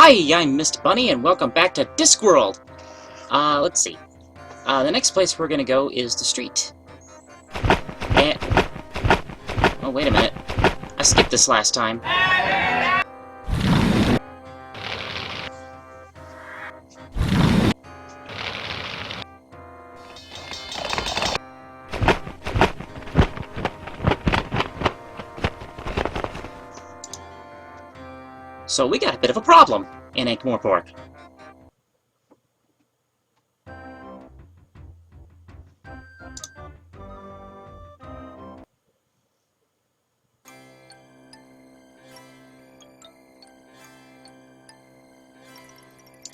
Hi, I'm Mr. Bunny, and welcome back to Discworld! Let's see. The next place we're gonna go is the street. And... oh, wait a minute. I skipped this last time. So we got a bit of a problem in Ankh-Morpork.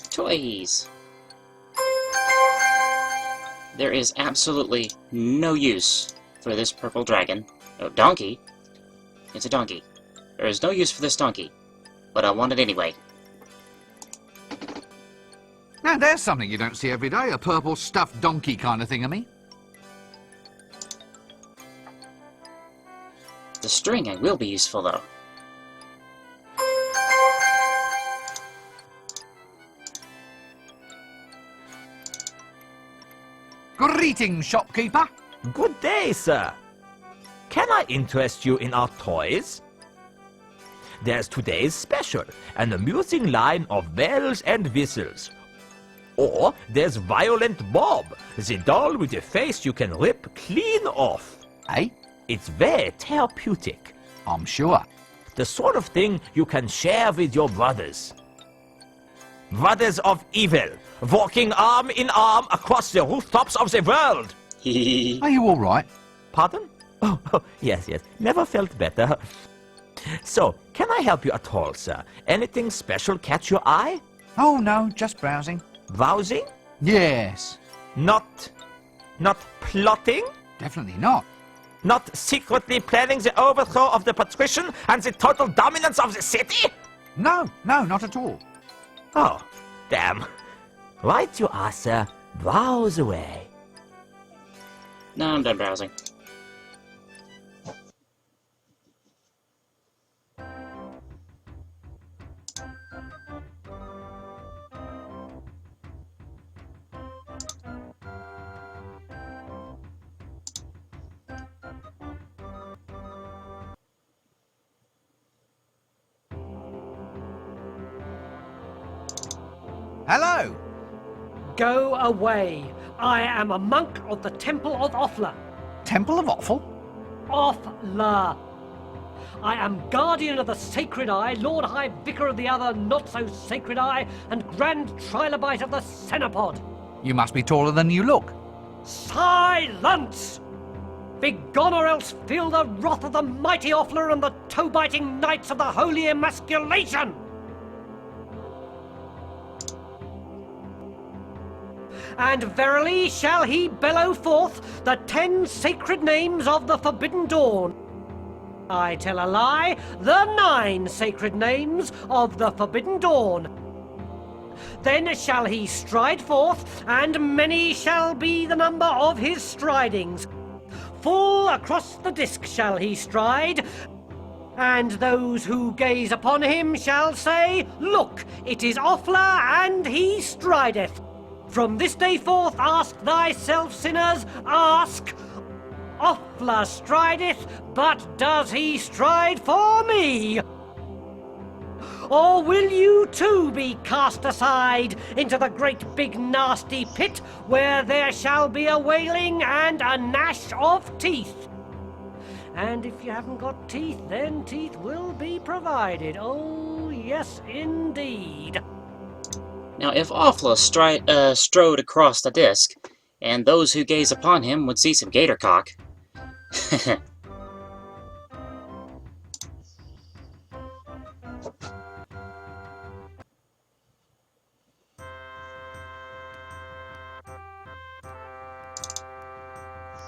Toys! There is absolutely no use for this purple dragon. Oh, donkey? It's a donkey. There is no use for this donkey. But I want it anyway. Now there's something you don't see every day, a purple stuffed donkey kind of thing-a-me. The string will be useful, though. Greetings, shopkeeper. Good day, sir. Can I interest you in our toys? There's today's special, an amusing line of bells and whistles. Or there's Violent Bob, the doll with a face you can rip clean off. Eh? It's very therapeutic. I'm sure. The sort of thing you can share with your brothers. Brothers of evil, walking arm in arm across the rooftops of the world. Are you all right? Pardon? Oh, yes, never felt better. So, can I help you at all, sir? Anything special catch your eye? Oh, no, just browsing. Browsing? Yes. Not plotting? Definitely not. Not secretly planning the overthrow of the patrician and the total dominance of the city? No, not at all. Oh, damn. Right you are, sir. Browse away. No, I'm done browsing. Hello. Go away. I am a monk of the Temple of Offla. Temple of Offal? Offla. I am guardian of the Sacred Eye, Lord High Vicar of the other not-so-sacred Eye, and Grand Trilobite of the Cenopod. You must be taller than you look. Silence! Begone, or else feel the wrath of the mighty Offla and the toe-biting knights of the Holy Emasculation! And verily shall he bellow forth the 10 sacred names of the Forbidden Dawn. I tell a lie, the 9 sacred names of the Forbidden Dawn. Then shall he stride forth, and many shall be the number of his stridings. Full across the disc shall he stride, and those who gaze upon him shall say, Look, it is Offla, and he strideth. From this day forth ask thyself, sinners, ask, Offla strideth, but does he stride for me? Or will you too be cast aside into the great big nasty pit where there shall be a wailing and a gnash of teeth? And if you haven't got teeth, then teeth will be provided. Oh, yes, indeed. Now, if Offla strode across the disc, and those who gaze upon him would see some gator cock.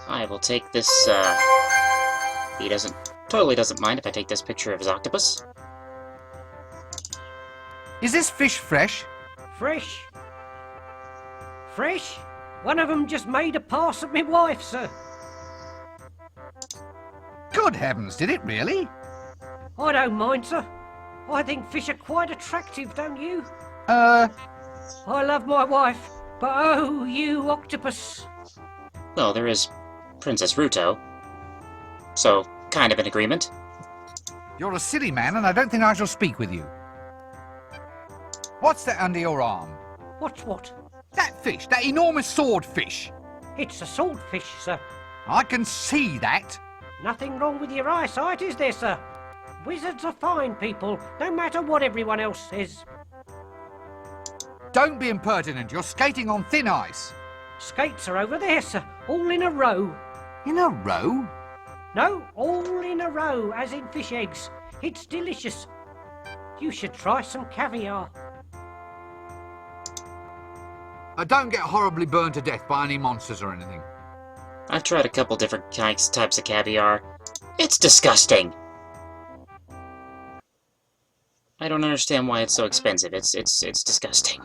I will take this, he totally doesn't mind if I take this picture of his octopus. Is this fish fresh? Fresh? Fresh? One of them just made a pass at me wife, sir. Good heavens, did it really? I don't mind, sir. I think fish are quite attractive, don't you? Uh, I love my wife, but oh, you octopus. Well, there is Princess Ruto. So, kind of in agreement. you're a silly man, and I don't think I shall speak with you. What's that under your arm? What's what? That fish, that enormous swordfish. It's a swordfish, sir. I can see that. Nothing wrong with your eyesight, is there, sir? Wizards are fine people, no matter what everyone else says. Don't be impertinent, you're skating on thin ice. Skates are over there, sir, all in a row. In a row? No, all in a row, as in fish eggs. It's delicious. You should try some caviar. Don't get horribly burned to death by any monsters or anything. I've tried a couple different types of caviar. It's disgusting! I don't understand why it's so expensive. It's disgusting.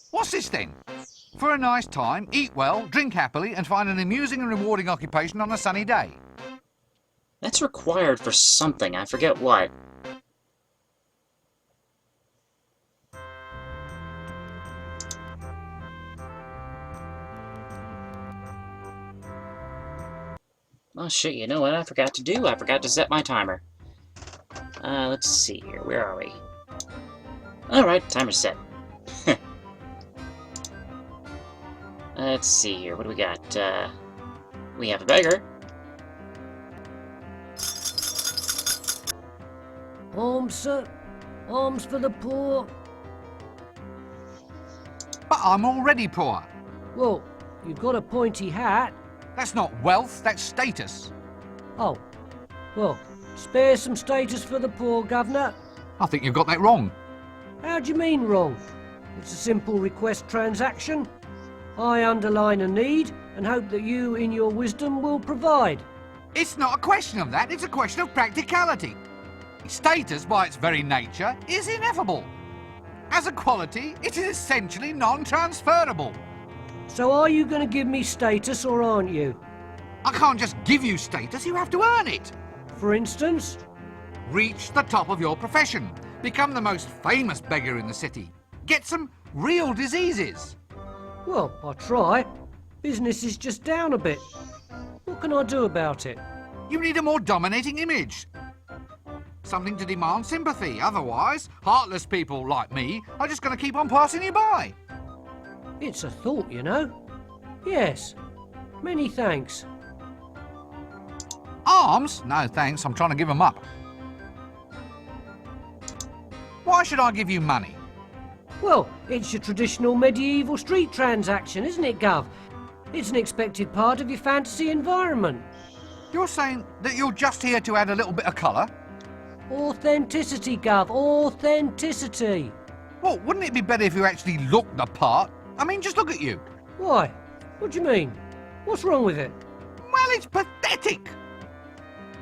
What's this then? For a nice time, eat well, drink happily, and find an amusing and rewarding occupation on a sunny day. That's required for something. I forget what. Oh shit, you know what I forgot to do? I forgot to set my timer. Let's see here. Where are we? Alright, timer's set. Let's see here. What do we got? We have a beggar. Alms, sir. Alms for the poor. But I'm already poor. Well, you've got a pointy hat. That's not wealth, that's status. Oh, well, spare some status for the poor, Governor. I think you've got that wrong. How do you mean wrong? It's a simple request transaction. I underline a need and hope that you, in your wisdom, will provide. It's not a question of that, it's a question of practicality. Status, by its very nature, is ineffable. As a quality, it is essentially non-transferable. So are you going to give me status or aren't you? I can't just give you status, you have to earn it. For instance? Reach the top of your profession. Become the most famous beggar in the city. Get some real diseases. Well, I'll try. Business is just down a bit. What can I do about it? You need a more dominating image. Something to demand sympathy. Otherwise, heartless people like me are just going to keep on passing you by. It's a thought, you know. Yes. Many thanks. Arms? No, thanks. I'm trying to give them up. Why should I give you money? Well, it's your traditional medieval street transaction, isn't it, Gov? It's an expected part of your fantasy environment. You're saying that you're just here to add a little bit of colour? Authenticity, Gov. Authenticity. Well, wouldn't it be better if you actually looked the part? I mean, just look at you. Why? What do you mean? What's wrong with it? Well, it's pathetic.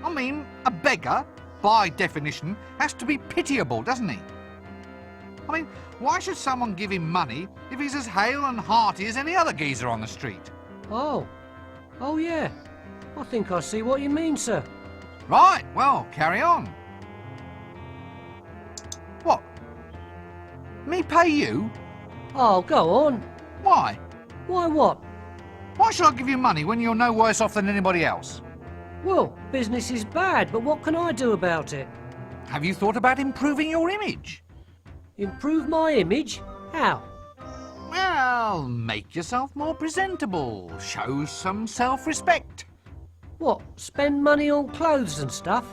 I mean, a beggar, by definition, has to be pitiable, doesn't he? I mean, why should someone give him money if he's as hale and hearty as any other geezer on the street? Oh. Oh, yeah. I think I see what you mean, sir. Right, well, carry on. What? Me pay you? Oh, go on. Why? Why what? Why should I give you money when you're no worse off than anybody else? Well, business is bad, but what can I do about it? Have you thought about improving your image? Improve my image? How? Well, make yourself more presentable. Show some self-respect. What, spend money on clothes and stuff?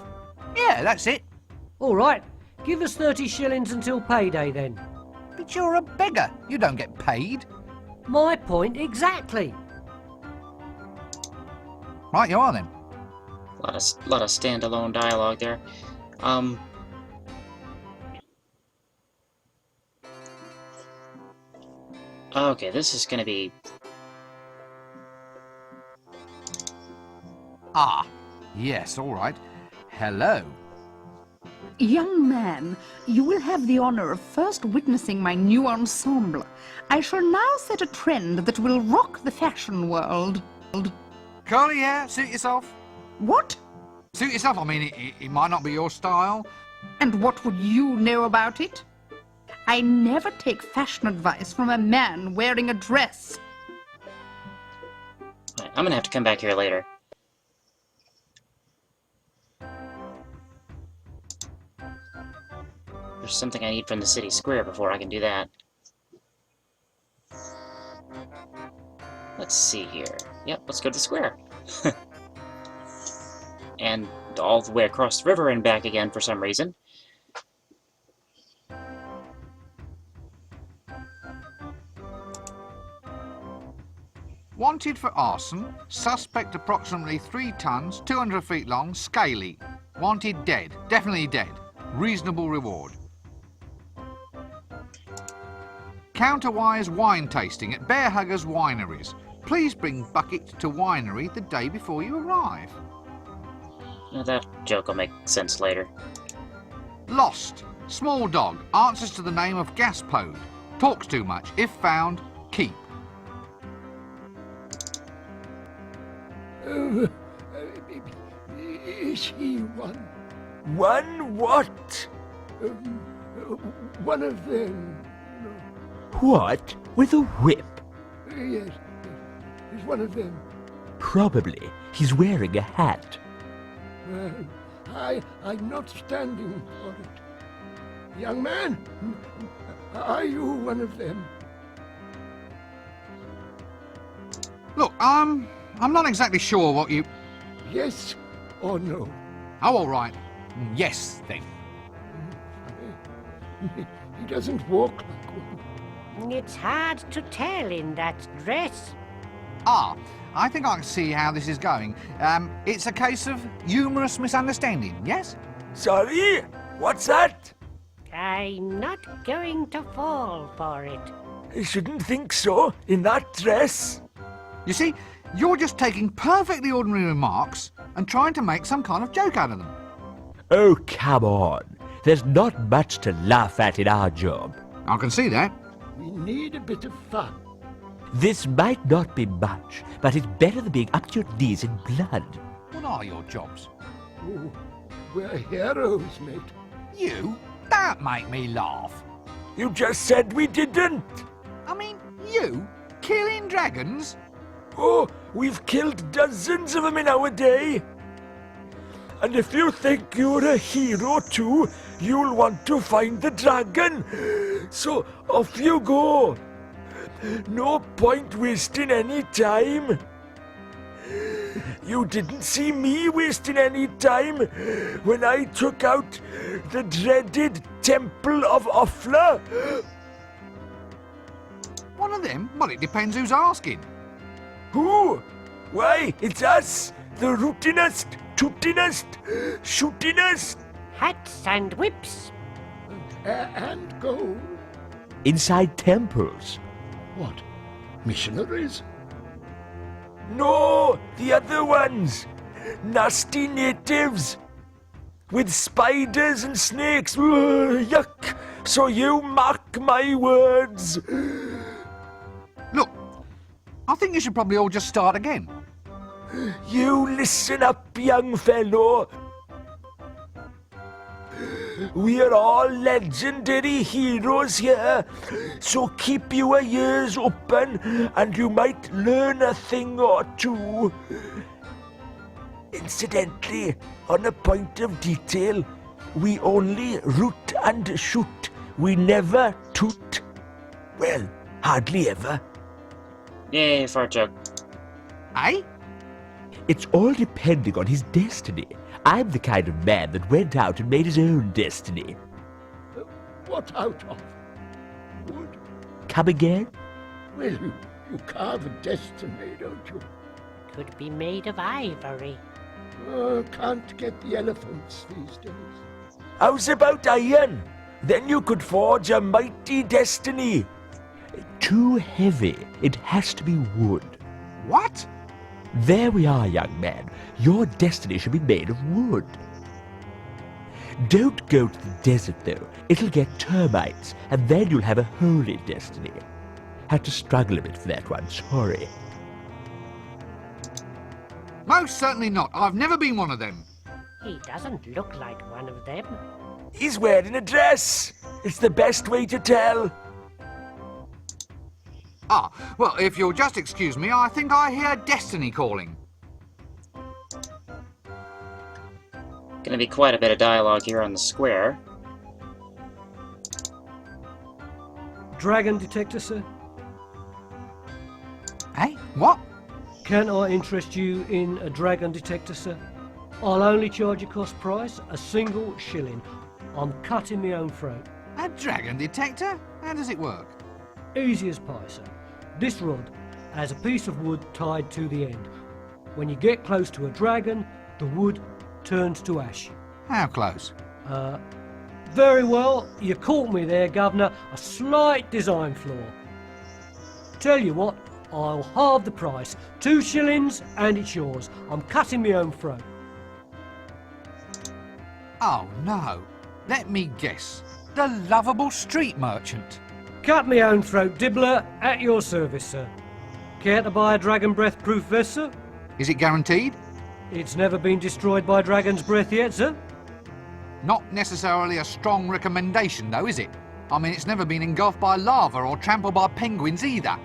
Yeah, that's it. All right, give us 30 shillings until payday then. But you're a beggar. You don't get paid. My point exactly. Right, you are then. Lot of standalone dialogue there. Okay, this is gonna be... Ah, yes, all right. Hello. Young man, you will have the honor of first witnessing my new ensemble. I shall now set a trend that will rock the fashion world. Curly hair, suit yourself. What? Suit yourself, I mean, it might not be your style. And what would you know about it? I never take fashion advice from a man wearing a dress. Right, I'm gonna have to come back here later. There's something I need from the city square before I can do that. Let's see here. Yep, let's go to the square. And all the way across the river and back again for some reason. Wanted for arson, suspect approximately 3 tons, 200 feet long, scaly. Wanted dead, definitely dead. Reasonable reward. Counterwise wine tasting at Bear Huggers Wineries. Please bring bucket to winery the day before you arrive. Now that joke will make sense later. Lost. Small dog. Answers to the name of Gaspode. Talks too much. If found, keep. Is he one? One what? One of them? What? With a whip? Yes, he's one of them. Probably. He's wearing a hat. Well, I'm not standing for it. Young man, are you one of them? Look, I'm not exactly sure what you... Yes or no? Oh, all right. Yes, then. He doesn't walk like one. It's hard to tell in that dress. Ah, I think I can see how this is going. It's a case of humorous misunderstanding, yes? Sorry? What's that? I'm not going to fall for it. I shouldn't think so, in that dress. You see, you're just taking perfectly ordinary remarks and trying to make some kind of joke out of them. Oh, come on. There's not much to laugh at in our job. I can see that. We need a bit of fun. This might not be much, but it's better than being up to your knees in blood. What are your jobs? Oh, we're heroes, mate. You? Don't make me laugh. You just said we didn't. I mean, you? Killing dragons? Oh, we've killed dozens of them in our day. And if you think you're a hero too, you'll want to find the dragon. So off you go. No point wasting any time. You didn't see me wasting any time when I took out the dreaded Temple of Offler. One of them? Well, it depends who's asking. Who? Why, it's us, the rootinest, tootinest, shootinest. Hats and whips. And gold. Inside temples. What? Missionaries? No, the other ones. Nasty natives. With spiders and snakes. Ugh, yuck. So you mark my words. Look, I think you should probably all just start again. You listen up, young fellow. We're all legendary heroes here, so keep your ears open and you might learn a thing or two. Incidentally, on a point of detail, we only root and shoot. We never toot. Well, hardly ever. Yay, fart joke. Eh? It's all depending on his destiny. I'm the kind of man that went out and made his own destiny. What out of? Wood? Come again? Well, you carve a destiny, don't you? Could be made of ivory. Oh, can't get the elephants these days. How's about iron? Then you could forge a mighty destiny. Too heavy. It has to be wood. What? There we are, young man. Your destiny should be made of wood. Don't go to the desert, though. It'll get termites, and then you'll have a hole in Destiny. Had to struggle a bit for that one, sorry. Most certainly not. I've never been one of them. He doesn't look like one of them. He's wearing a dress. It's the best way to tell. Ah, well, if you'll just excuse me, I think I hear Destiny calling. Gonna be quite a bit of dialogue here on the square. Dragon detector, sir. Hey, what? Can I interest you in a dragon detector, sir? I'll only charge you cost price, a single shilling. I'm cutting my own throat. A dragon detector? How does it work? Easy as pie, sir. This rod has a piece of wood tied to the end. When you get close to a dragon, the wood turns to ash. How close? Very well, you caught me there, Governor. A slight design flaw. Tell you what, I'll halve the price. 2 shillings and it's yours. I'm cutting my own throat. Oh, no. Let me guess. The lovable street merchant. Cut my own throat, Dibbler, at your service, sir. Care to buy a dragon breath proof vest, sir? Is it guaranteed? It's never been destroyed by dragon's breath yet, sir. Not necessarily a strong recommendation, though, is it? I mean, it's never been engulfed by lava or trampled by penguins either.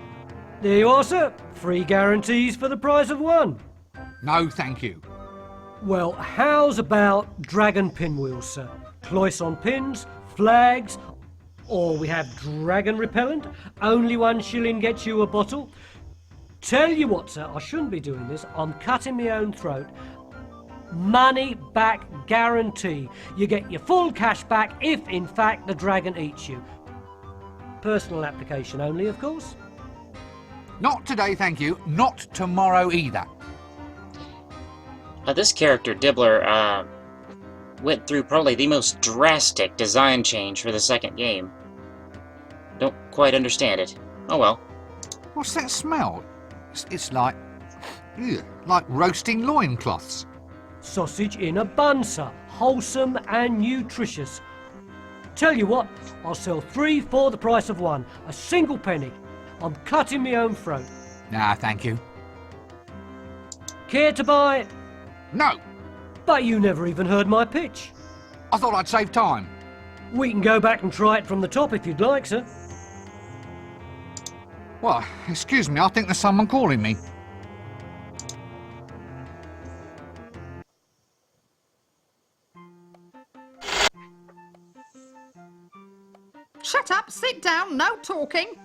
There you are, sir. 3 guarantees for the price of 1. No, thank you. Well, how's about dragon pinwheels, sir? Cloisson pins, flags, or we have dragon repellent. Only 1 shilling gets you a bottle. Tell you what, sir, I shouldn't be doing this. I'm cutting my own throat. Money back guarantee. You get your full cash back if, in fact, the dragon eats you. Personal application only, of course. Not today, thank you. Not tomorrow either. This character, Dibbler, went through probably the most drastic design change for the second game. Don't quite understand it. Oh well. What's that smell? It's like... ugh, like roasting loincloths. Sausage in a bun, sir. Wholesome and nutritious. Tell you what, I'll sell 3 for the price of 1. A single penny. I'm cutting my own throat. Nah, thank you. Care to buy it? No! But you never even heard my pitch. I thought I'd save time. We can go back and try it from the top if you'd like, sir. Well, excuse me, I think there's someone calling me. Shut up, sit down, no talking.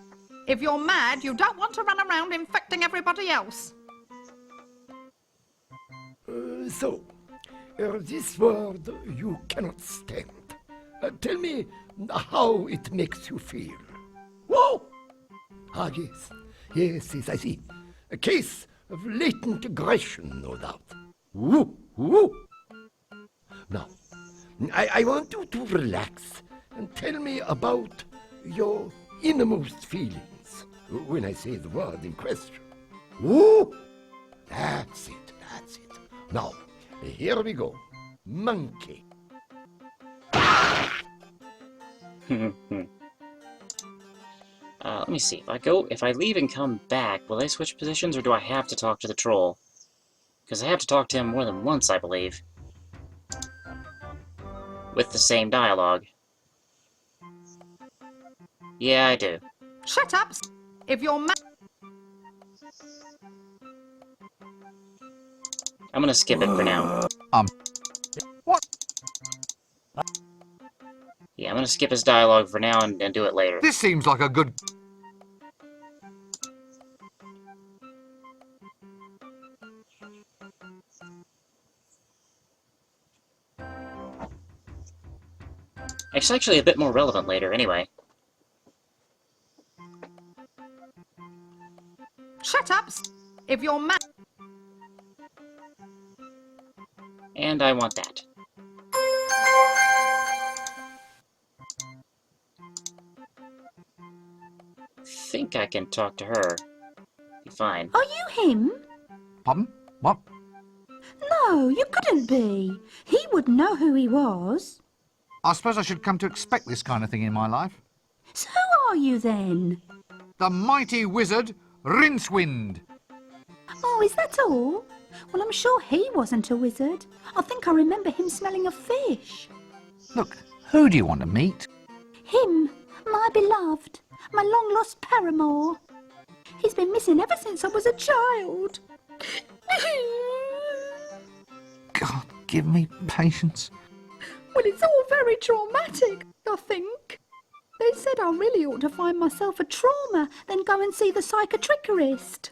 If you're mad, you don't want to run around infecting everybody else. This word you cannot stand. Tell me how it makes you feel. Whoa! Ah, yes, I see. A case of latent aggression, no doubt. Woo, woo. Now, I want you to relax and tell me about your innermost feelings when I say the word in question. Woo! That's it. Now, here we go. Monkey. Let me see. If I leave and come back, will they switch positions, or do I have to talk to the troll? Because I have to talk to him more than once, I believe. With the same dialogue. Yeah, I do. Shut up. If you're mad... I'm gonna skip it for now. What? Yeah, I'm gonna skip his dialogue for now and do it later. This seems like a good... It's actually a bit more relevant later, anyway. Shut up. If you're mad... And I want that. Think I can talk to her. Be fine. Are you him? Pardon? What? No, you couldn't be. He would know who he was. I suppose I should come to expect this kind of thing in my life. So who are you then? The mighty wizard, Rincewind. Oh, is that all? Well, I'm sure he wasn't a wizard. I think I remember him smelling of fish. Look, who do you want to meet? Him, my beloved, my long-lost paramour. He's been missing ever since I was a child. God, give me patience. Well, it's all very traumatic, I think. They said I really ought to find myself a trauma, then go and see the psychiatrist.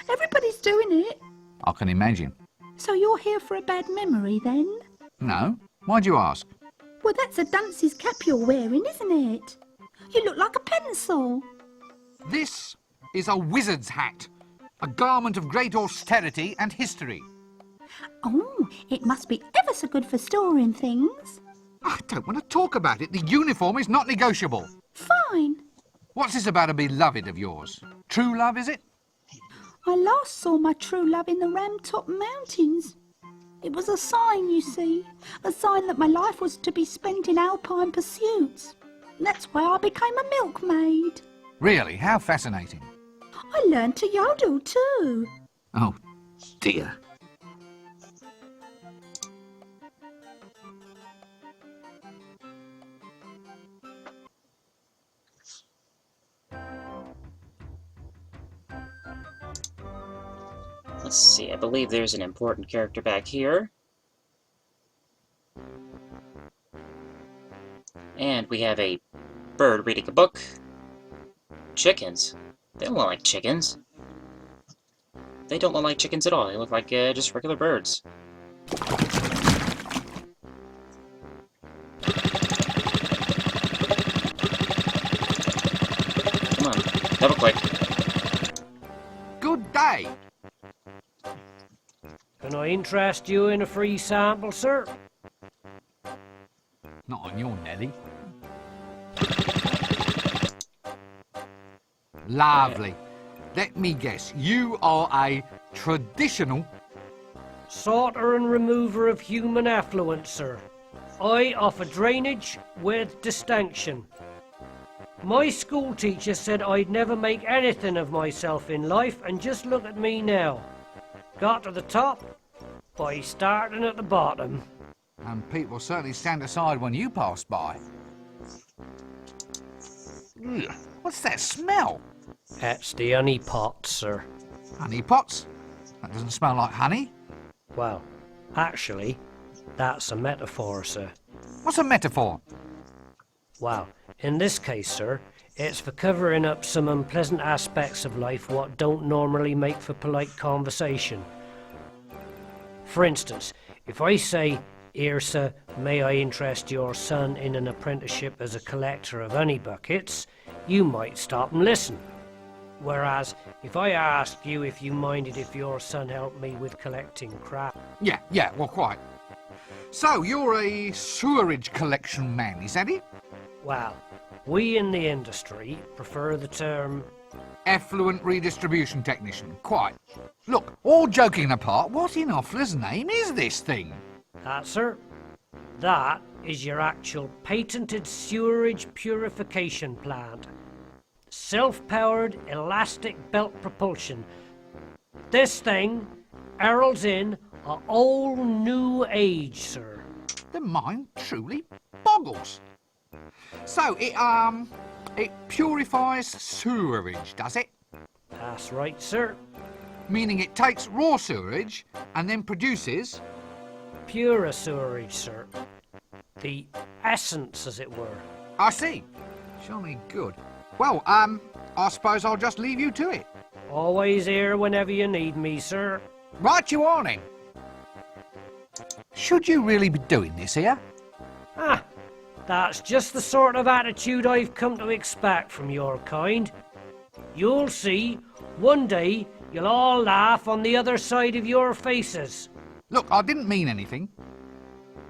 Everybody's doing it. I can imagine. So you're here for a bad memory, then? No? Why'd you ask? Well, that's a dunce's cap you're wearing, isn't it? You look like a pencil. This is a wizard's hat. A garment of great austerity and history. Oh, it must be ever so good for storing things. I don't want to talk about it. The uniform is not negotiable. Fine. What's this about a beloved of yours? True love, is it? I last saw my true love in the Ramtop Mountains. It was a sign, you see. A sign that my life was to be spent in alpine pursuits. That's why I became a milkmaid. Really? How fascinating. I learned to yodel too. Oh, dear. Let's see, I believe there's an important character back here. And we have a bird reading a book. Chickens. They don't look like chickens. They don't look like chickens at all. They look like just regular birds. Come on, double click. Good day. Can I interest you in a free sample, sir? Not on your Nelly. Lovely. Let me guess, you are a traditional... Sorter and remover of human effluent, sir. I offer drainage with distinction. My school teacher said I'd never make anything of myself in life, and just look at me now. Got to the top by starting at the bottom. And people certainly stand aside when you pass by. Ugh, what's that smell? That's the honey pot, sir. Honey pots? That doesn't smell like honey. Well, actually, that's a metaphor, sir. What's a metaphor? Well, in this case, sir, it's for covering up some unpleasant aspects of life what don't normally make for polite conversation. For instance, if I say, "Here, sir, may I interest your son in an apprenticeship as a collector of honey buckets?" you might stop and listen. Whereas, if I ask you if you minded if your son helped me with collecting crap... Yeah, well, quite. So, you're a sewerage collection man, is that it? Well, we in the industry prefer the term... Effluent redistribution technician, quite. Look, all joking apart, what in Offler's name is this thing? That, sir, that is your actual patented sewerage purification plant. Self-powered elastic belt propulsion. This thing heralds in a whole new age, sir. The mind truly boggles. So, it purifies sewerage, does it? That's right, sir. Meaning it takes raw sewerage and then produces... Pure sewerage, sir. The essence, as it were. I see. Jolly good. Well, I suppose I'll just leave you to it. Always here whenever you need me, sir. Right you are, then. Should you really be doing this here? Ah, that's just the sort of attitude I've come to expect from your kind. You'll see, one day you'll all laugh on the other side of your faces. Look, I didn't mean anything.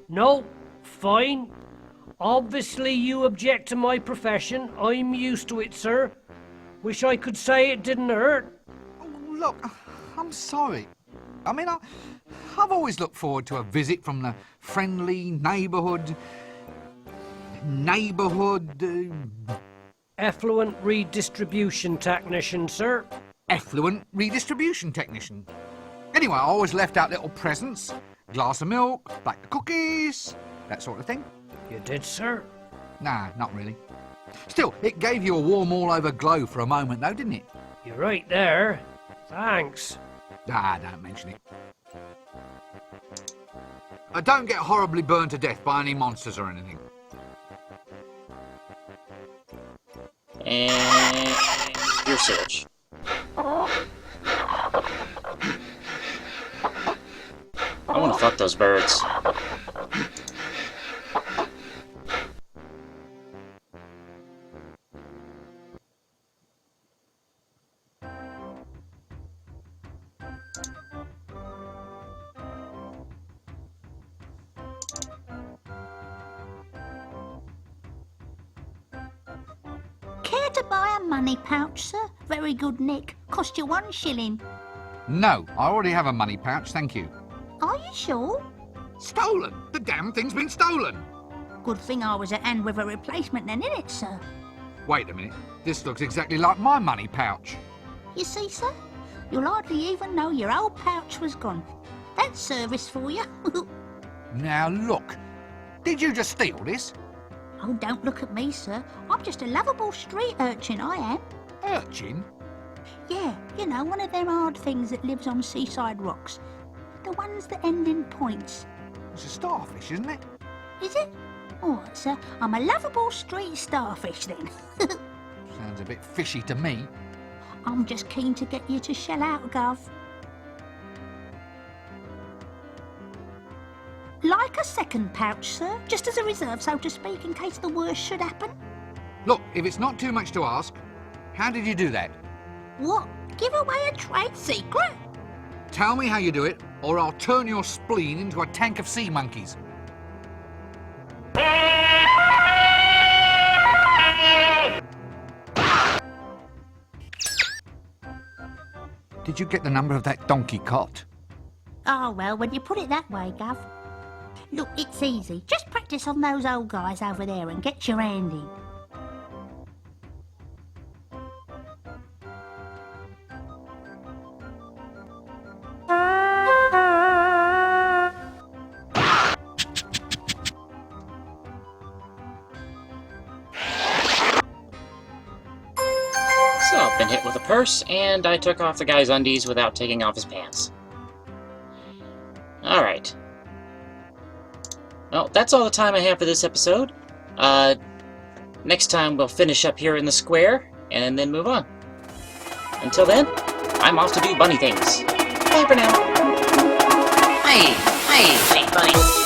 No, fine. Obviously you object to my profession. I'm used to it, sir. Wish I could say it didn't hurt. Oh, look, I'm sorry. I mean, I've always looked forward to a visit from the friendly neighbourhood neighbourhood... Effluent redistribution technician, sir. effluent redistribution technician. Anyway, I always left out little presents. Glass of milk, bag of cookies, that sort of thing. You did, sir? Nah, not really. Still, it gave you a warm all-over glow for a moment, though, didn't it? You're right there. Thanks. Ah, don't mention it. Don't get horribly burned to death by any monsters or anything. And your sewage. I want to fuck those birds. Care to buy a money pouch, sir? Very good, Nick. Cost you 1 shilling. No, I already have a money pouch, thank you. Are you sure? Stolen! The damn thing's been stolen! Good thing I was at hand with a replacement then, innit, sir? Wait a minute, this looks exactly like my money pouch. You see, sir? You'll hardly even know your old pouch was gone. That's service for you. Now look, did you just steal this? Oh, don't look at me, sir. I'm just a lovable street urchin, I am. Urchin? Yeah, you know, one of them hard things that lives on seaside rocks. The ones that end in points. It's a starfish, isn't it? Is it? All right, sir. I'm a lovable street starfish, then. Sounds a bit fishy to me. I'm just keen to get you to shell out, Gov. Like a second pouch, sir? Just as a reserve, so to speak, in case the worst should happen? Look, if it's not too much to ask, how did you do that? What? Give away a trade secret? Tell me how you do it, or I'll turn your spleen into a tank of sea monkeys. Did you get the number of that donkey cot? Oh, well, when you put it that way, Gov. Look, it's easy. Just practice on those old guys over there and get your hand in. So, I've been hit with a purse, and I took off the guy's undies without taking off his pants. Alright. Well, that's all the time I have for this episode. Next time we'll finish up here in the square, and then move on. Until then, I'm off to do bunny things. Bye for now. Hey, bunny.